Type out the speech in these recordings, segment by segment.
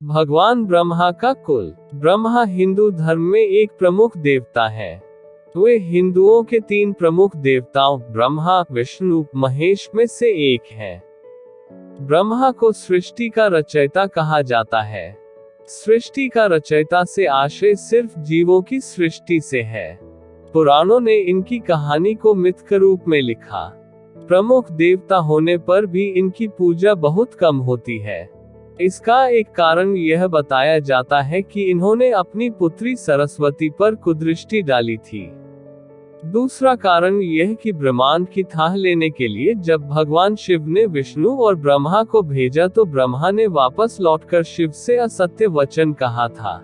भगवान ब्रह्मा का कुल। ब्रह्मा हिंदू धर्म में एक प्रमुख देवता है। वे हिंदुओं के 3 प्रमुख देवताओं ब्रह्मा, विष्णु, महेश में से एक हैं। ब्रह्मा को सृष्टि का रचयिता कहा जाता है। सृष्टि का रचयिता से आशय सिर्फ जीवों की सृष्टि से है। पुराणों ने इनकी कहानी को मिथ के रूप में लिखा। प्रमुख देवता होने पर भी इनकी पूजा बहुत कम होती है। इसका एक कारण यह बताया जाता है कि इन्होंने अपनी पुत्री सरस्वती पर कुदृष्टि डाली थी। दूसरा कारण यह कि ब्रह्मांड की थाह लेने के लिए जब भगवान शिव ने विष्णु और ब्रह्मा को भेजा तो ब्रह्मा ने वापस लौटकर शिव से असत्य वचन कहा था।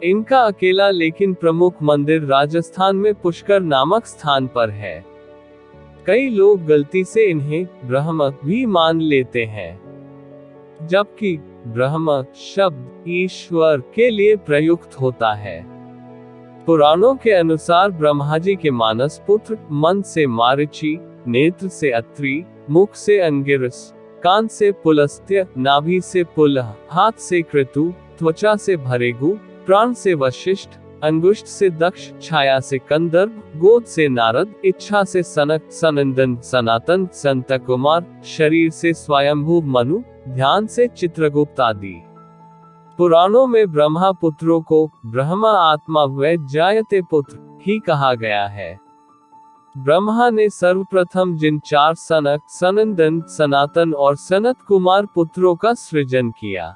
इनका अकेला लेकिन प्रमुख मंदिर राजस्थान में पुष्कर नामक स्थान पर है। कई लोग गलती से इन्हें ब्रह्म भी मान लेते हैं, जबकि ब्रह्म शब्द ईश्वर के लिए प्रयुक्त होता है। पुराणों के अनुसार ब्रह्मा जी के मानस पुत्र मन से मारीचि, नेत्र से अत्रि, मुख से अंगिरस, कान से पुलस्त्य, नाभि से पुलह, हाथ से क्रतु, त्वचा से भृगु, प्राण से वशिष्ठ, अंगुष्ठ से दक्ष, छाया से कंदर्प, गोद से नारद, इच्छा से सनक, सनंदन, सनातन, संत कुमार, शरीर से स्वयंभू मनु, ध्यान से चित्रगुप्त आदि। पुराणों में ब्रह्मा पुत्रों को ब्रह्मा आत्मा व जायते पुत्र ही कहा गया है। ब्रह्मा ने सर्वप्रथम जिन 4 सनक, सनंदन, सनातन और सनत कुमार पुत्रों का सृजन किया,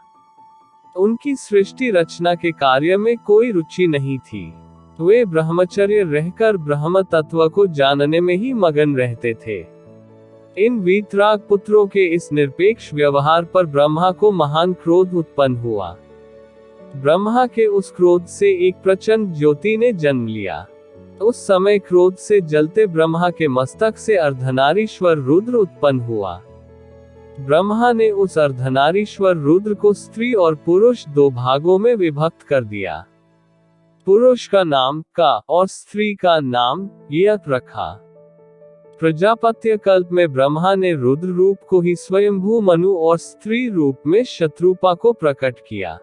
उनकी सृष्टि रचना के कार्य में कोई रुचि नहीं थी। वे ब्रह्मचर्य रहकर ब्रह्म तत्व को जानने में ही मगन रहते थे। इन वीतराग पुत्रों के इस निरपेक्ष व्यवहार पर ब्रह्मा को महान क्रोध उत्पन्न हुआ। ब्रह्मा के उस क्रोध से एक प्रचंड ज्योति ने जन्म लिया। उस समय क्रोध से जलते ब्रह्मा के मस्तक से अर्धनारीश्वर रुद्र उत्पन्न हुआ। ब्रह्मा ने उस अर्धनारीश्वर रुद्र को स्त्री और पुरुष 2 भागों में विभक्त कर दिया। पुरुष का नाम का और स्त्री का नाम यत रखा। प्रजापत्य कल्प में ब्रह्मा ने रुद्र रूप को ही स्वयंभू मनु और स्त्री रूप में शत्रुपा को प्रकट किया।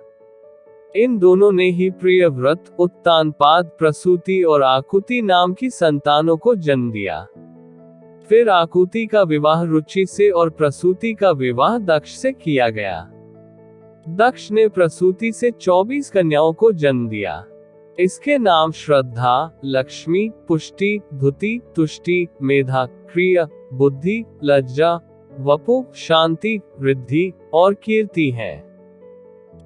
इन दोनों ने ही प्रियव्रत, उत्तानपाद, प्रसूति और आकुति नाम की संतानों को जन्म दिया। फिर आकुति का विवाह रुचि से और प्रसूति का विवाह दक्ष से किया गया। दक्ष ने प्रसूति से 24 कन्याओं को जन्म दिया। इसके नाम श्रद्धा, लक्ष्मी, पुष्टि, धुति, तुष्टि, मेधा, क्रिया, बुद्धि, लज्जा, वपु, शांति, रिद्धि और कीर्ति हैं।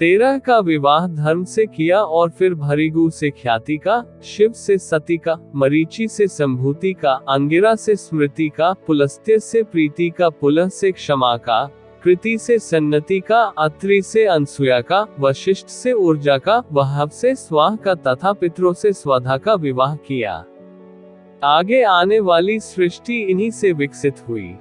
13 का विवाह धर्म से किया और फिर भृगु से ख्याति का, शिव से सती का, मरीचि से संभूति का, अंगिरा से स्मृति का, पुलस्त्य से प्रीति का, पुलह से क्षमा का, कृति से सन्नति का, अत्रि से अनसुया का, वशिष्ठ से ऊर्जा का, वहब से स्वाह का तथा पितरों से स्वधा का विवाह किया। आगे आने वाली सृष्टि इन्हीं से विकसित हुई।